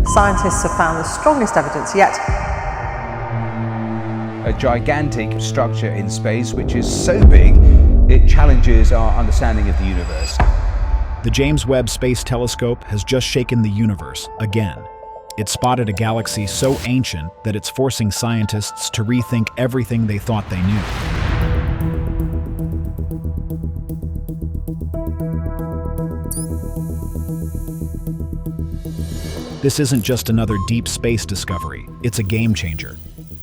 Scientists have found the strongest evidence yet. A gigantic structure in space which is so big it challenges our understanding of the universe. The James Webb Space Telescope has just shaken the universe again. It spotted a galaxy so ancient that it's forcing scientists to rethink everything they thought they knew. This isn't just another deep space discovery, it's a game changer.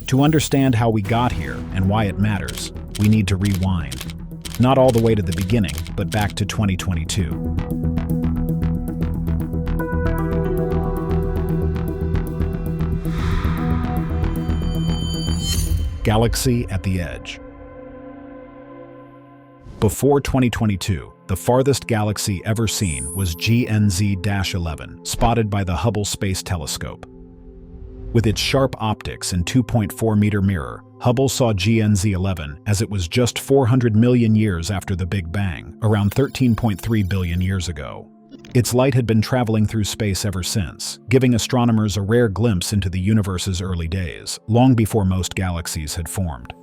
To understand how we got here and why it matters, we need to rewind. Not all the way to the beginning, but back to 2022. Galaxy at the edge. Before 2022, the farthest galaxy ever seen was GNZ-11, spotted by the Hubble Space Telescope. With its sharp optics and 2.4-meter mirror, Hubble saw GNZ-11 as it was just 400 million years after the Big Bang, around 13.3 billion years ago. Its light had been traveling through space ever since, giving astronomers a rare glimpse into the universe's early days, long before most galaxies had formed.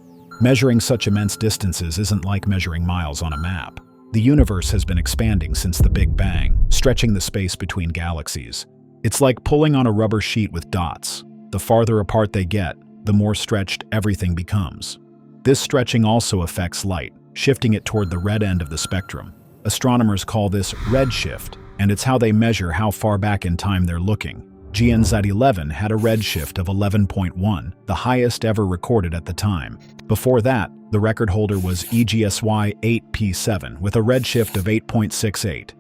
Measuring such immense distances isn't like measuring miles on a map. The universe has been expanding since the Big Bang, stretching the space between galaxies. It's like pulling on a rubber sheet with dots. The farther apart they get, the more stretched everything becomes. This stretching also affects light, shifting it toward the red end of the spectrum. Astronomers call this redshift, and it's how they measure how far back in time they're looking. GNZ-11 had a redshift of 11.1, the highest ever recorded at the time. Before that, the record holder was EGSY-8P7 with a redshift of 8.68.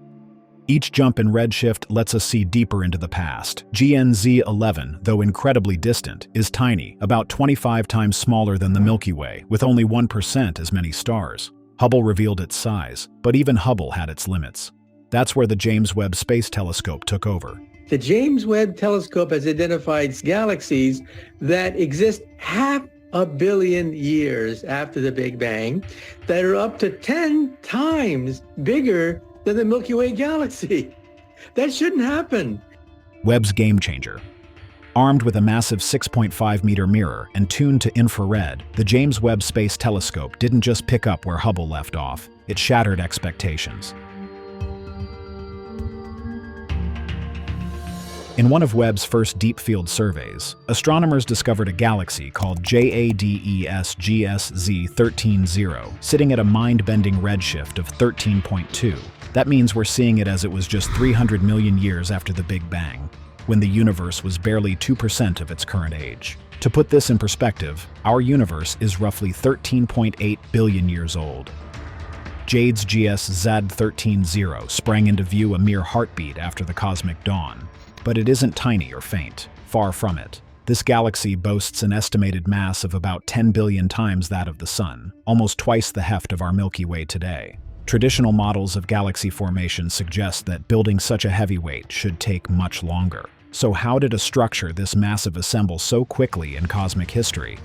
Each jump in redshift lets us see deeper into the past. GNZ-11, though incredibly distant, is tiny, about 25 times smaller than the Milky Way, with only 1% as many stars. Hubble revealed its size, but even Hubble had its limits. That's where the James Webb Space Telescope took over. The James Webb Telescope has identified galaxies that exist 500 million years after the Big Bang that are up to 10 times bigger than the Milky Way galaxy. That shouldn't happen. Webb's game changer. Armed with a massive 6.5-meter mirror and tuned to infrared, the James Webb Space Telescope didn't just pick up where Hubble left off, it shattered expectations. In one of Webb's first deep-field surveys, astronomers discovered a galaxy called JADES GSZ-13-0, sitting at a mind-bending redshift of 13.2. That means we're seeing it as it was just 300 million years after the Big Bang, when the universe was barely 2% of its current age. To put this in perspective, our universe is roughly 13.8 billion years old. JADES GSZ-13-0 sprang into view a mere heartbeat after the cosmic dawn. But it isn't tiny or faint, far from it. This galaxy boasts an estimated mass of about 10 billion times that of the Sun, almost twice the heft of our Milky Way today. Traditional models of galaxy formation suggest that building such a heavyweight should take much longer. So how did a structure this massive assemble so quickly in cosmic history?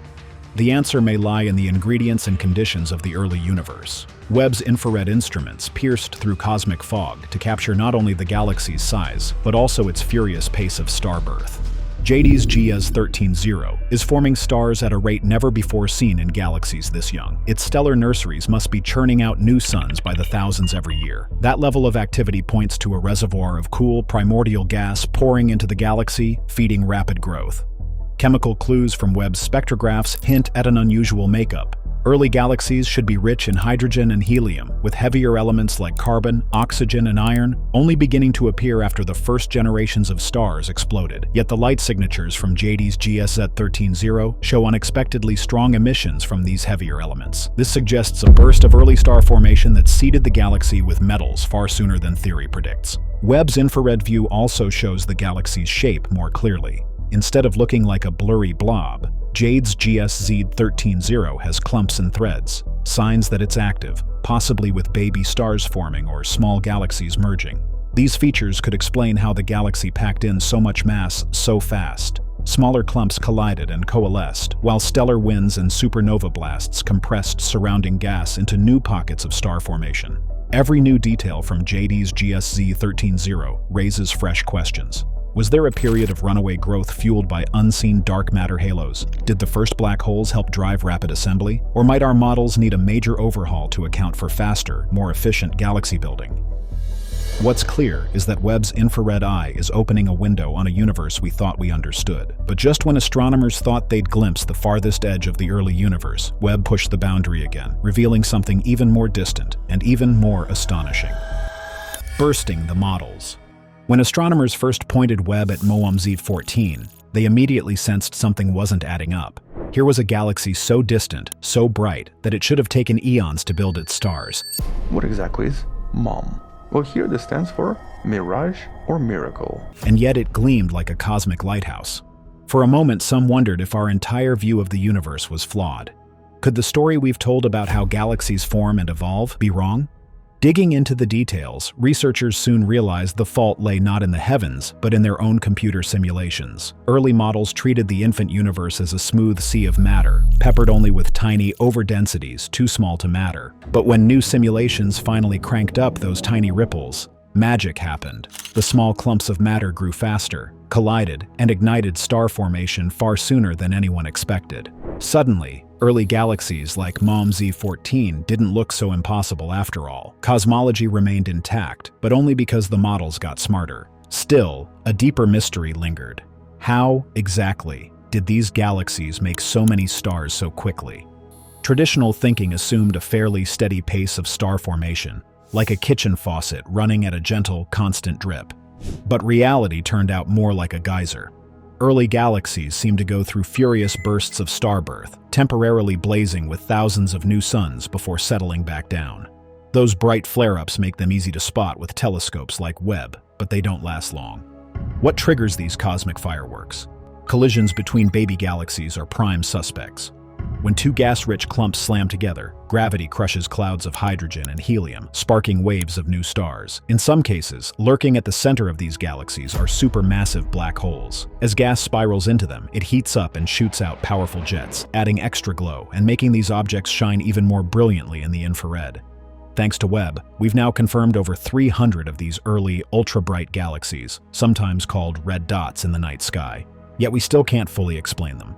The answer may lie in the ingredients and conditions of the early universe. Webb's infrared instruments pierced through cosmic fog to capture not only the galaxy's size, but also its furious pace of star birth. JADES GSZ-13-0 is forming stars at a rate never before seen in galaxies this young. Its stellar nurseries must be churning out new suns by the thousands every year. That level of activity points to a reservoir of cool, primordial gas pouring into the galaxy, feeding rapid growth. Chemical clues from Webb's spectrographs hint at an unusual makeup. Early galaxies should be rich in hydrogen and helium, with heavier elements like carbon, oxygen, and iron only beginning to appear after the first generations of stars exploded. Yet the light signatures from JADES GSZ-13-0 show unexpectedly strong emissions from these heavier elements. This suggests a burst of early star formation that seeded the galaxy with metals far sooner than theory predicts. Webb's infrared view also shows the galaxy's shape more clearly. Instead of looking like a blurry blob, JADES GSZ-13-0 has clumps and threads, signs that it's active, possibly with baby stars forming or small galaxies merging. These features could explain how the galaxy packed in so much mass so fast. Smaller clumps collided and coalesced, while stellar winds and supernova blasts compressed surrounding gas into new pockets of star formation. Every new detail from JADES GSZ-13-0 raises fresh questions. Was there a period of runaway growth fueled by unseen dark matter halos? Did the first black holes help drive rapid assembly? Or might our models need a major overhaul to account for faster, more efficient galaxy building? What's clear is that Webb's infrared eye is opening a window on a universe we thought we understood. But just when astronomers thought they'd glimpsed the farthest edge of the early universe, Webb pushed the boundary again, revealing something even more distant and even more astonishing. Bursting the models. When astronomers first pointed Webb at MOAM-Z 14, they immediately sensed something wasn't adding up. Here was a galaxy so distant, so bright, that it should have taken eons to build its stars. What exactly is MOM? Well, here this stands for mirage or miracle. And yet it gleamed like a cosmic lighthouse. For a moment, some wondered if our entire view of the universe was flawed. Could the story we've told about how galaxies form and evolve be wrong? Digging into the details, researchers soon realized the fault lay not in the heavens, but in their own computer simulations. Early models treated the infant universe as a smooth sea of matter, peppered only with tiny overdensities too small to matter. But when new simulations finally cranked up those tiny ripples, magic happened. The small clumps of matter grew faster, collided, and ignited star formation far sooner than anyone expected. Suddenly, early galaxies like MOAM-Z 14 didn't look so impossible after all. Cosmology remained intact, but only because the models got smarter. Still, a deeper mystery lingered. How, exactly, did these galaxies make so many stars so quickly? Traditional thinking assumed a fairly steady pace of star formation, like a kitchen faucet running at a gentle, constant drip. But reality turned out more like a geyser. Early galaxies seemed to go through furious bursts of star birth, temporarily blazing with thousands of new suns before settling back down. Those bright flare-ups make them easy to spot with telescopes like Webb, but they don't last long. What triggers these cosmic fireworks? Collisions between baby galaxies are prime suspects. When two gas-rich clumps slam together, gravity crushes clouds of hydrogen and helium, sparking waves of new stars. In some cases, lurking at the center of these galaxies are supermassive black holes. As gas spirals into them, it heats up and shoots out powerful jets, adding extra glow and making these objects shine even more brilliantly in the infrared. Thanks to Webb, we've now confirmed over 300 of these early, ultra-bright galaxies, sometimes called red dots in the night sky. Yet we still can't fully explain them.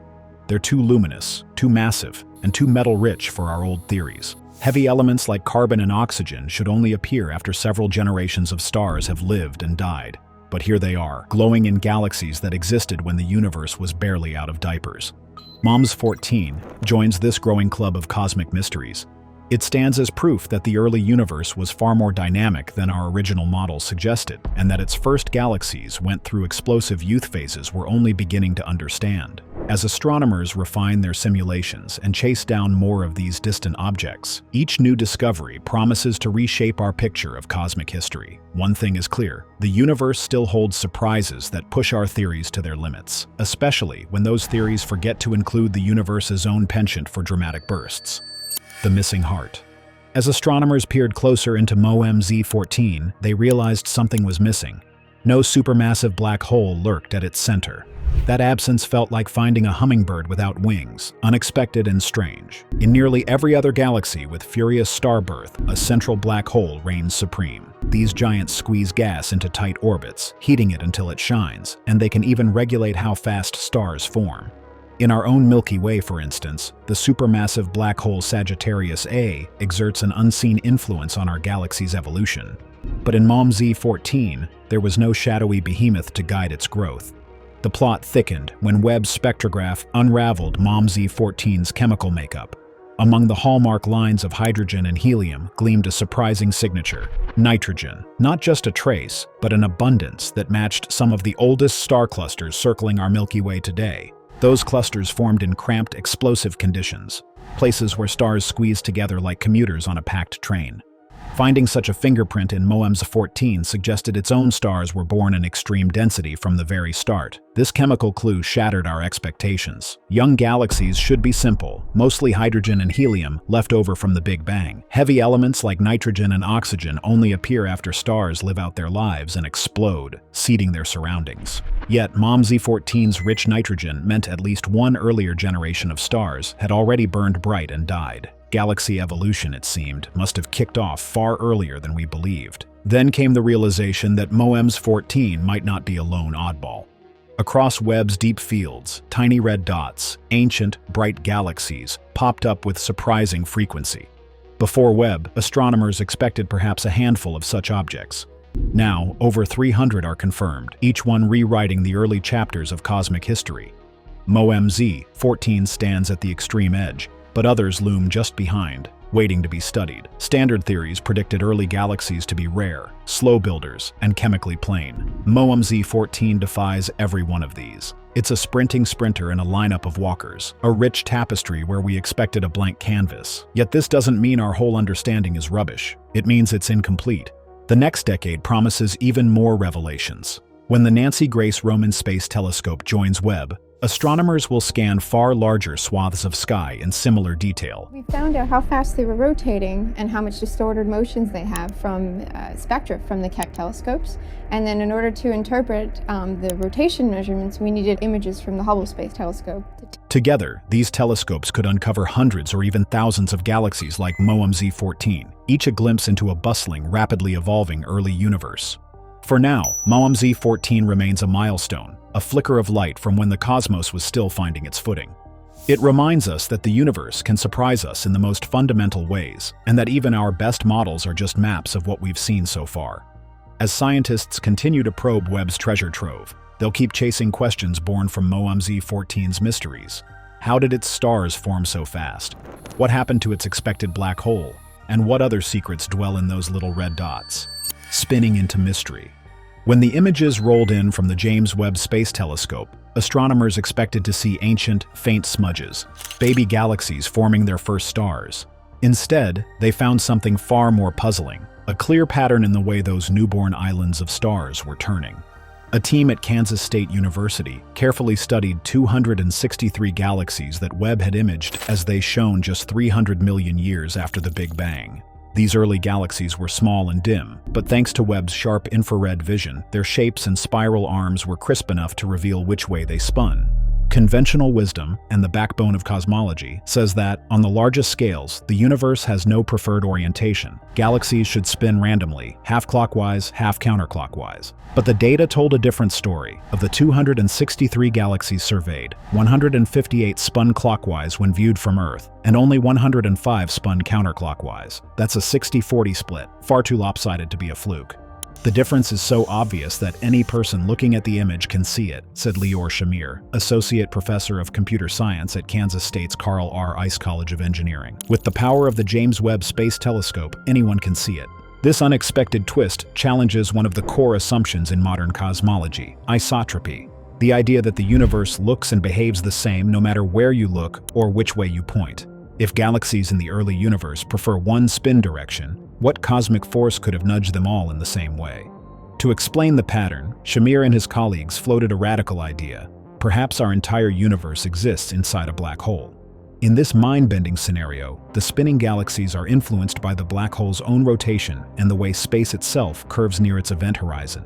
They're too luminous, too massive, and too metal-rich for our old theories. Heavy elements like carbon and oxygen should only appear after several generations of stars have lived and died. But here they are, glowing in galaxies that existed when the universe was barely out of diapers. MOAM-Z 14 joins this growing club of cosmic mysteries. It stands as proof that the early universe was far more dynamic than our original models suggested, and that its first galaxies went through explosive youth phases we're only beginning to understand. As astronomers refine their simulations and chase down more of these distant objects, each new discovery promises to reshape our picture of cosmic history. One thing is clear: the universe still holds surprises that push our theories to their limits, especially when those theories forget to include the universe's own penchant for dramatic bursts. The missing heart. As astronomers peered closer into MOAM-Z 14, they realized something was missing. No supermassive black hole lurked at its center. That absence felt like finding a hummingbird without wings, unexpected and strange. In nearly every other galaxy with furious star birth, a central black hole reigns supreme. These giants squeeze gas into tight orbits, heating it until it shines, and they can even regulate how fast stars form. In our own Milky Way, for instance, the supermassive black hole Sagittarius A exerts an unseen influence on our galaxy's evolution. But in MOAM-Z 14, there was no shadowy behemoth to guide its growth. The plot thickened when Webb's spectrograph unraveled MOAM-Z 14's chemical makeup. Among the hallmark lines of hydrogen and helium gleamed a surprising signature: nitrogen. Not just a trace, but an abundance that matched some of the oldest star clusters circling our Milky Way today. Those clusters formed in cramped, explosive conditions, places where stars squeezed together like commuters on a packed train. Finding such a fingerprint in MOAM-Z 14 suggested its own stars were born in extreme density from the very start. This chemical clue shattered our expectations. Young galaxies should be simple, mostly hydrogen and helium left over from the Big Bang. Heavy elements like nitrogen and oxygen only appear after stars live out their lives and explode, seeding their surroundings. Yet MOAM-Z 14's rich nitrogen meant at least one earlier generation of stars had already burned bright and died. Galaxy evolution, it seemed, must have kicked off far earlier than we believed. Then came the realization that MOEMS 14 might not be a lone oddball. Across Webb's deep fields, tiny red dots, ancient, bright galaxies, popped up with surprising frequency. Before Webb, astronomers expected perhaps a handful of such objects. Now, over 300 are confirmed, each one rewriting the early chapters of cosmic history. MOEMS 14 stands at the extreme edge, but others loom just behind, waiting to be studied. Standard theories predicted early galaxies to be rare, slow builders, and chemically plain. MOEMS 14 defies every one of these. It's a sprinting sprinter in a lineup of walkers, a rich tapestry where we expected a blank canvas. Yet this doesn't mean our whole understanding is rubbish. It means it's incomplete. The next decade promises even more revelations. When the Nancy Grace Roman Space Telescope joins Webb, astronomers will scan far larger swaths of sky in similar detail. We found out how fast they were rotating and how much distorted motions they have from spectra from the Keck telescopes. And then in order to interpret the rotation measurements, we needed images from the Hubble Space Telescope. Together, these telescopes could uncover hundreds or even thousands of galaxies like MOEMS 14, each a glimpse into a bustling, rapidly evolving early universe. For now, MOEMS 14 remains a milestone, a flicker of light from when the cosmos was still finding its footing. It reminds us that the universe can surprise us in the most fundamental ways, and that even our best models are just maps of what we've seen so far. As scientists continue to probe Webb's treasure trove, they'll keep chasing questions born from MOEMS 14's mysteries. How did its stars form so fast? What happened to its expected black hole? And what other secrets dwell in those little red dots? Spinning into mystery. When the images rolled in from the James Webb Space Telescope, astronomers expected to see ancient, faint smudges, baby galaxies forming their first stars. Instead, they found something far more puzzling, a clear pattern in the way those newborn islands of stars were turning. A team at Kansas State University carefully studied 263 galaxies that Webb had imaged as they shone just 300 million years after the Big Bang. These early galaxies were small and dim, but thanks to Webb's sharp infrared vision, their shapes and spiral arms were crisp enough to reveal which way they spun. Conventional wisdom, and the backbone of cosmology, says that, on the largest scales, the universe has no preferred orientation. Galaxies should spin randomly, half clockwise, half counterclockwise. But the data told a different story. Of the 263 galaxies surveyed, 158 spun clockwise when viewed from Earth, and only 105 spun counterclockwise. That's a 60-40 split, far too lopsided to be a fluke. The difference is so obvious that any person looking at the image can see it, said Lior Shamir, Associate Professor of Computer Science at Kansas State's Carl R. Ice College of Engineering. With the power of the James Webb Space Telescope, anyone can see it. This unexpected twist challenges one of the core assumptions in modern cosmology, isotropy, the idea that the universe looks and behaves the same no matter where you look or which way you point. If galaxies in the early universe prefer one spin direction, what cosmic force could have nudged them all in the same way? To explain the pattern, Shamir and his colleagues floated a radical idea. Perhaps our entire universe exists inside a black hole. In this mind-bending scenario, the spinning galaxies are influenced by the black hole's own rotation and the way space itself curves near its event horizon.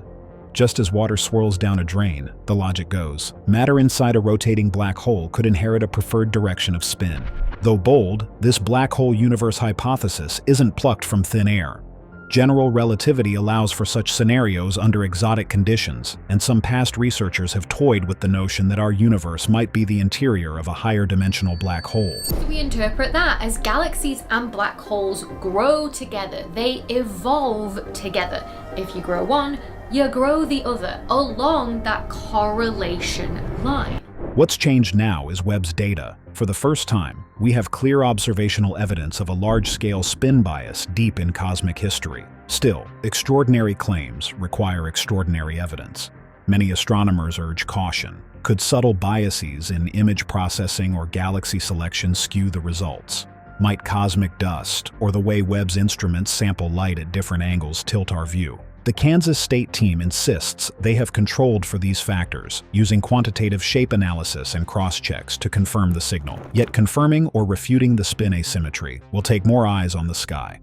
Just as water swirls down a drain, the logic goes, matter inside a rotating black hole could inherit a preferred direction of spin. Though bold, this black hole universe hypothesis isn't plucked from thin air. General relativity allows for such scenarios under exotic conditions, and some past researchers have toyed with the notion that our universe might be the interior of a higher dimensional black hole. So we interpret that as galaxies and black holes grow together, they evolve together. If you grow one, you grow the other along that correlation line. What's changed now is Webb's data. For the first time, we have clear observational evidence of a large-scale spin bias deep in cosmic history. Still, extraordinary claims require extraordinary evidence. Many astronomers urge caution. Could subtle biases in image processing or galaxy selection skew the results? Might cosmic dust, or the way Webb's instruments sample light at different angles, tilt our view? The Kansas State team insists they have controlled for these factors, using quantitative shape analysis and cross-checks to confirm the signal. Yet confirming or refuting the spin asymmetry will take more eyes on the sky.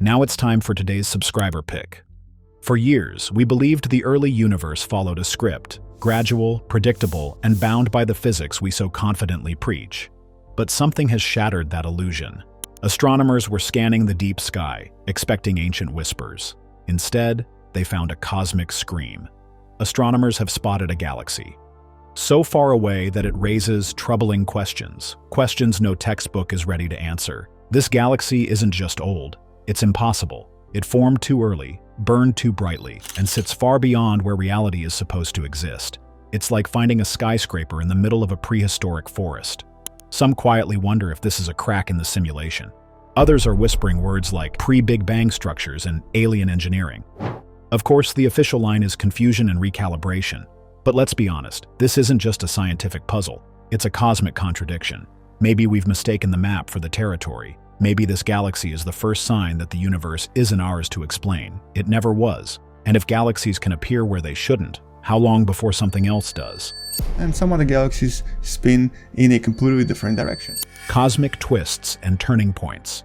Now it's time for today's subscriber pick. For years, we believed the early universe followed a script, gradual, predictable, and bound by the physics we so confidently preach. But something has shattered that illusion. Astronomers were scanning the deep sky, expecting ancient whispers. Instead, they found a cosmic scream. Astronomers have spotted a galaxy so far away that it raises troubling questions no textbook is ready to answer. This galaxy isn't just old, it's impossible. It formed too early, burned too brightly, and sits far beyond where reality is supposed to exist. It's like finding a skyscraper in the middle of a prehistoric forest. Some quietly wonder if this is a crack in the simulation. Others are whispering words like pre-Big Bang structures and alien engineering. Of course, the official line is confusion and recalibration. But let's be honest, this isn't just a scientific puzzle. It's a cosmic contradiction. Maybe we've mistaken the map for the territory. Maybe this galaxy is the first sign that the universe isn't ours to explain. It never was. And if galaxies can appear where they shouldn't, how long before something else does? And some of the galaxies spin in a completely different direction. Cosmic twists and turning points.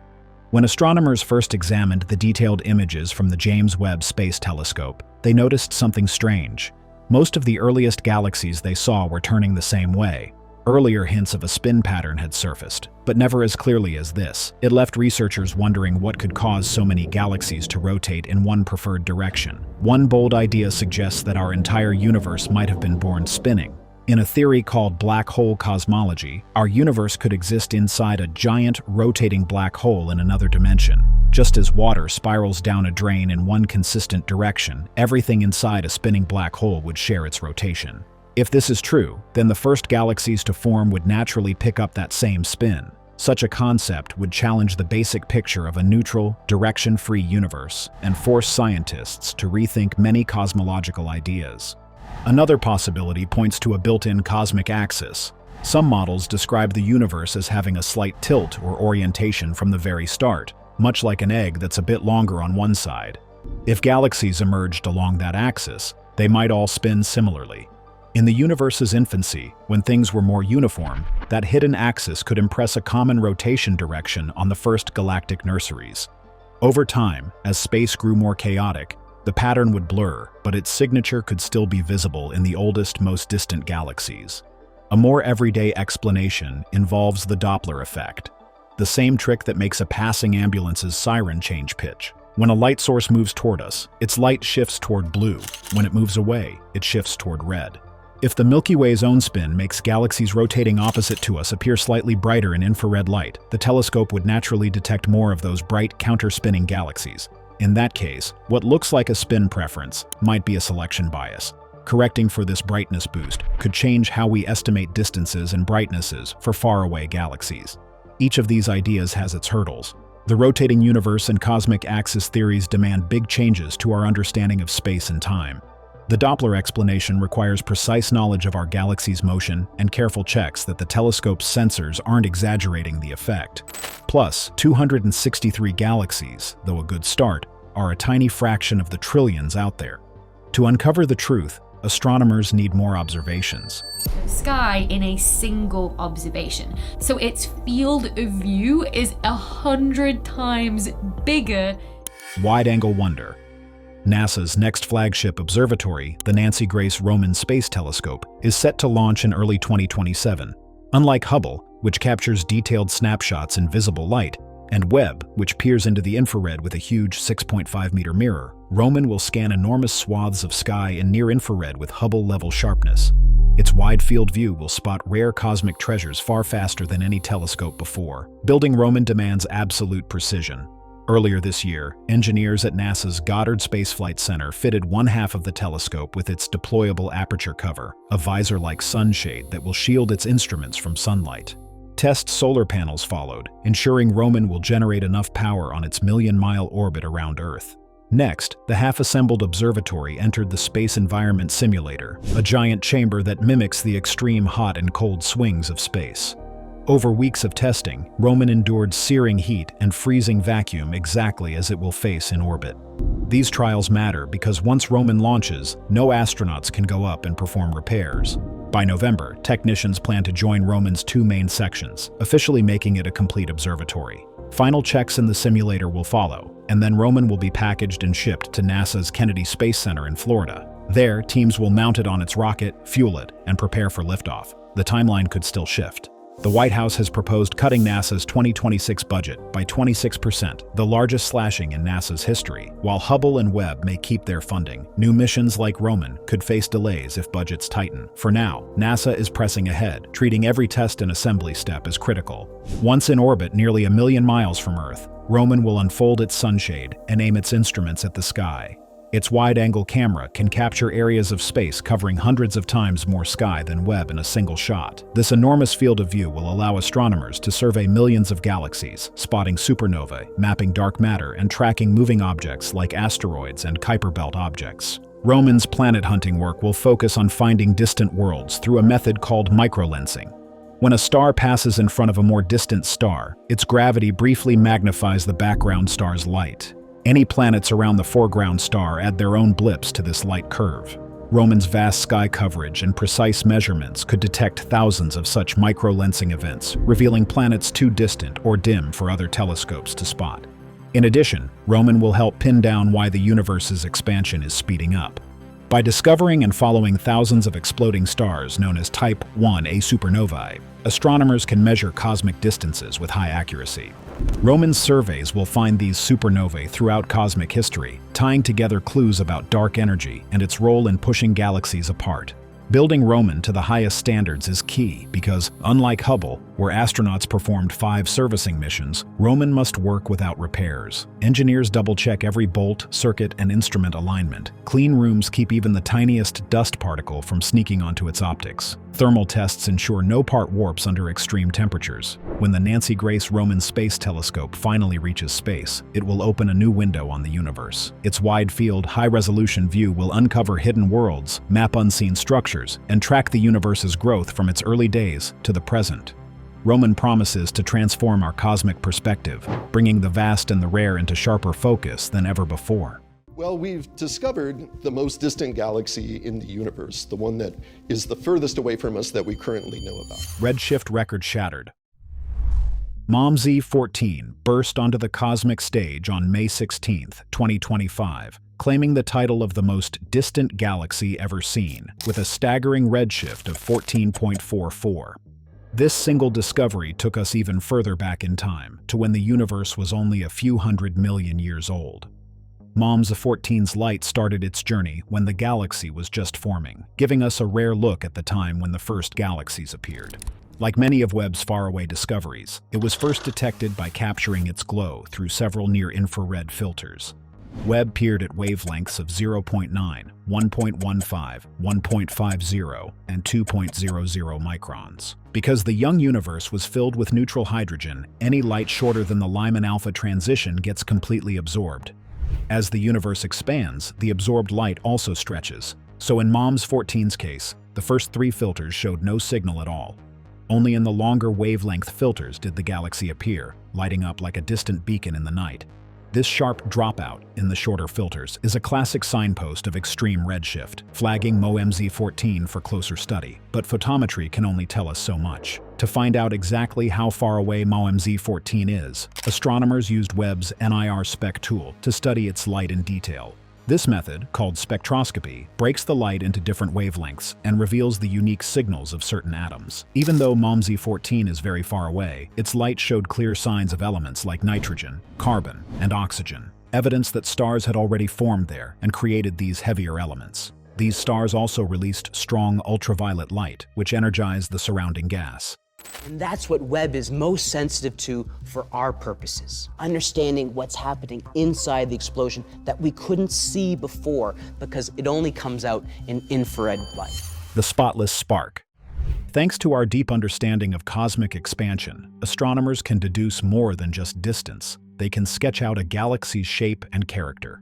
When astronomers first examined the detailed images from the James Webb Space Telescope, they noticed something strange. Most of the earliest galaxies they saw were turning the same way. Earlier hints of a spin pattern had surfaced, but never as clearly as this. It left researchers wondering what could cause so many galaxies to rotate in one preferred direction. One bold idea suggests that our entire universe might have been born spinning. In a theory called black hole cosmology, our universe could exist inside a giant, rotating black hole in another dimension. Just as water spirals down a drain in one consistent direction, everything inside a spinning black hole would share its rotation. If this is true, then the first galaxies to form would naturally pick up that same spin. Such a concept would challenge the basic picture of a neutral, direction-free universe and force scientists to rethink many cosmological ideas. Another possibility points to a built-in cosmic axis. Some models describe the universe as having a slight tilt or orientation from the very start, much like an egg that's a bit longer on one side. If galaxies emerged along that axis, they might all spin similarly. In the universe's infancy, when things were more uniform, that hidden axis could impress a common rotation direction on the first galactic nurseries. Over time, as space grew more chaotic, the pattern would blur, but its signature could still be visible in the oldest, most distant galaxies. A more everyday explanation involves the Doppler effect, the same trick that makes a passing ambulance's siren change pitch. When a light source moves toward us, its light shifts toward blue. When it moves away, it shifts toward red. If the Milky Way's own spin makes galaxies rotating opposite to us appear slightly brighter in infrared light, the telescope would naturally detect more of those bright, counter-spinning galaxies. In that case, what looks like a spin preference might be a selection bias. Correcting for this brightness boost could change how we estimate distances and brightnesses for faraway galaxies. Each of these ideas has its hurdles. The rotating universe and cosmic axis theories demand big changes to our understanding of space and time. The Doppler explanation requires precise knowledge of our galaxy's motion and careful checks that the telescope's sensors aren't exaggerating the effect. Plus, 263 galaxies, though a good start, are a tiny fraction of the trillions out there. To uncover the truth, astronomers need more observations. Sky in a single observation. So its field of view is 100 times bigger. Wide-angle wonder. NASA's next flagship observatory, the Nancy Grace Roman Space Telescope, is set to launch in early 2027. Unlike Hubble, which captures detailed snapshots in visible light, and Webb, which peers into the infrared with a huge 6.5-meter mirror, Roman will scan enormous swaths of sky in near-infrared with Hubble-level sharpness. Its wide field view will spot rare cosmic treasures far faster than any telescope before. Building Roman demands absolute precision. Earlier this year, engineers at NASA's Goddard Space Flight Center fitted one half of the telescope with its deployable aperture cover, a visor-like sunshade that will shield its instruments from sunlight. Test solar panels followed, ensuring Roman will generate enough power on its million-mile orbit around Earth. Next, the half-assembled observatory entered the Space Environment Simulator, a giant chamber that mimics the extreme hot and cold swings of space. Over weeks of testing, Roman endured searing heat and freezing vacuum exactly as it will face in orbit. These trials matter because once Roman launches, no astronauts can go up and perform repairs. By November, technicians plan to join Roman's two main sections, officially making it a complete observatory. Final checks in the simulator will follow, and then Roman will be packaged and shipped to NASA's Kennedy Space Center in Florida. There, teams will mount it on its rocket, fuel it, and prepare for liftoff. The timeline could still shift. The White House has proposed cutting NASA's 2026 budget by 26%, the largest slashing in NASA's history. While Hubble and Webb may keep their funding, new missions like Roman could face delays if budgets tighten. For now, NASA is pressing ahead, treating every test and assembly step as critical. Once in orbit nearly 1 million miles from Earth, Roman will unfold its sunshade and aim its instruments at the sky. Its wide-angle camera can capture areas of space covering hundreds of times more sky than Webb in a single shot. This enormous field of view will allow astronomers to survey millions of galaxies, spotting supernovae, mapping dark matter, and tracking moving objects like asteroids and Kuiper Belt objects. Roman's planet hunting work will focus on finding distant worlds through a method called microlensing. When a star passes in front of a more distant star, its gravity briefly magnifies the background star's light. Any planets around the foreground star add their own blips to this light curve. Roman's vast sky coverage and precise measurements could detect thousands of such microlensing events, revealing planets too distant or dim for other telescopes to spot. In addition, Roman will help pin down why the universe's expansion is speeding up. By discovering and following thousands of exploding stars known as Type 1a supernovae, astronomers can measure cosmic distances with high accuracy. Roman's surveys will find these supernovae throughout cosmic history, tying together clues about dark energy and its role in pushing galaxies apart. Building Roman to the highest standards is key because, unlike Hubble, where astronauts performed 5 servicing missions, Roman must work without repairs. Engineers double-check every bolt, circuit, and instrument alignment. Clean rooms keep even the tiniest dust particle from sneaking onto its optics. Thermal tests ensure no part warps under extreme temperatures. When the Nancy Grace Roman Space Telescope finally reaches space, it will open a new window on the universe. Its wide-field, high-resolution view will uncover hidden worlds, map unseen structures, and track the universe's growth from its early days to the present. Roman promises to transform our cosmic perspective, bringing the vast and the rare into sharper focus than ever before. Well, we've discovered the most distant galaxy in the universe, the one that is the furthest away from us that we currently know about. Redshift record shattered. MOMZ-14 burst onto the cosmic stage on May 16, 2025, claiming the title of the most distant galaxy ever seen, with a staggering redshift of 14.44. This single discovery took us even further back in time, to when the universe was only a few 100 million years old. MOMZ-14's light started its journey when the galaxy was just forming, giving us a rare look at the time when the first galaxies appeared. Like many of Webb's faraway discoveries, it was first detected by capturing its glow through several near-infrared filters. Webb peered at wavelengths of 0.9, 1.15, 1.50, and 2.00 microns. Because the young universe was filled with neutral hydrogen, any light shorter than the Lyman alpha transition gets completely absorbed. As the universe expands, the absorbed light also stretches. So in MOMZ-14's case, the first 3 filters showed no signal at all. Only in the longer wavelength filters did the galaxy appear, lighting up like a distant beacon in the night. This sharp dropout in the shorter filters is a classic signpost of extreme redshift, flagging MOMZ-14 for closer study. But photometry can only tell us so much. To find out exactly how far away MOMZ-14 is, astronomers used Webb's NIR spec tool to study its light in detail. This method, called spectroscopy, breaks the light into different wavelengths and reveals the unique signals of certain atoms. Even though MOMZ-14 is very far away, its light showed clear signs of elements like nitrogen, carbon, and oxygen, evidence that stars had already formed there and created these heavier elements. These stars also released strong ultraviolet light, which energized the surrounding gas. And that's what Webb is most sensitive to for our purposes. Understanding what's happening inside the explosion that we couldn't see before because it only comes out in infrared light. The spotless spark. Thanks to our deep understanding of cosmic expansion, astronomers can deduce more than just distance. They can sketch out a galaxy's shape and character.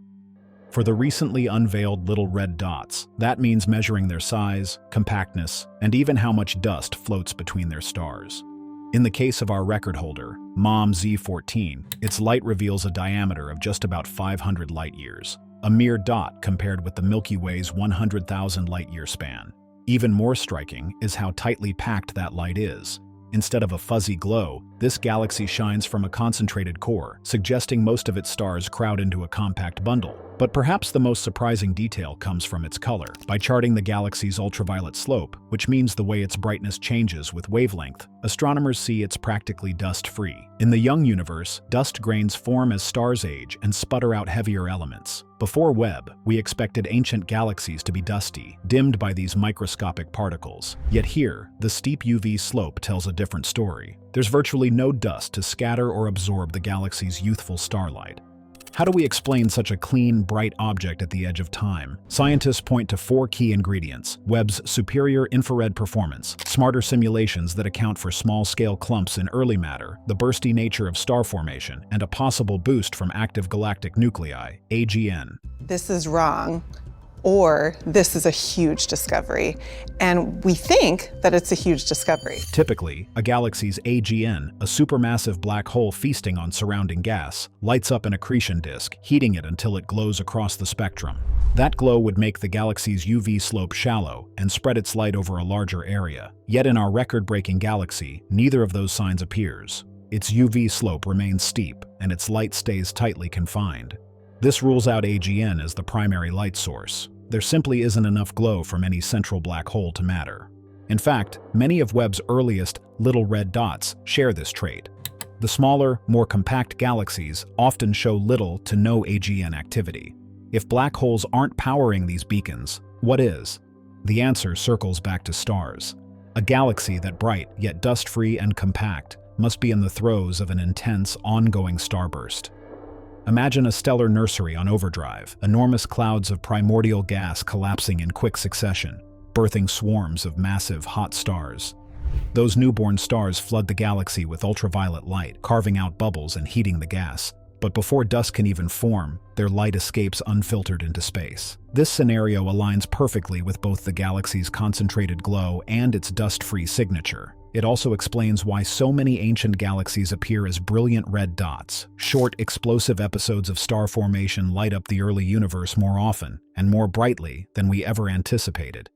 For the recently unveiled little red dots, that means measuring their size, compactness, and even how much dust floats between their stars. In the case of our record holder, MOMZ-14, its light reveals a diameter of just about 500 light-years, a mere dot compared with the Milky Way's 100,000 light-year span. Even more striking is how tightly packed that light is. Instead of a fuzzy glow, this galaxy shines from a concentrated core, suggesting most of its stars crowd into a compact bundle. But perhaps the most surprising detail comes from its color. By charting the galaxy's ultraviolet slope, which means the way its brightness changes with wavelength, astronomers see it's practically dust-free. In the young universe, dust grains form as stars age and sputter out heavier elements. Before Webb, we expected ancient galaxies to be dusty, dimmed by these microscopic particles. Yet here, the steep UV slope tells a different story. There's virtually no dust to scatter or absorb the galaxy's youthful starlight. How do we explain such a clean, bright object at the edge of time? Scientists point to 4 key ingredients: Webb's superior infrared performance, smarter simulations that account for small-scale clumps in early matter, the bursty nature of star formation, and a possible boost from active galactic nuclei, AGN. This is wrong, or this is a huge discovery, and we think that it's a huge discovery. Typically, a galaxy's AGN, a supermassive black hole feasting on surrounding gas, lights up an accretion disk, heating it until it glows across the spectrum. That glow would make the galaxy's UV slope shallow and spread its light over a larger area. Yet in our record-breaking galaxy, neither of those signs appears. Its UV slope remains steep, and its light stays tightly confined. This rules out AGN as the primary light source. There simply isn't enough glow from any central black hole to matter. In fact, many of Webb's earliest little red dots share this trait. The smaller, more compact galaxies often show little to no AGN activity. If black holes aren't powering these beacons, what is? The answer circles back to stars. A galaxy that bright, yet dust-free and compact, must be in the throes of an intense, ongoing starburst. Imagine a stellar nursery on overdrive, enormous clouds of primordial gas collapsing in quick succession, birthing swarms of massive, hot stars. Those newborn stars flood the galaxy with ultraviolet light, carving out bubbles and heating the gas. But before dust can even form, their light escapes unfiltered into space. This scenario aligns perfectly with both the galaxy's concentrated glow and its dust-free signature. It also explains why so many ancient galaxies appear as brilliant red dots. Short, explosive episodes of star formation light up the early universe more often and more brightly than we ever anticipated.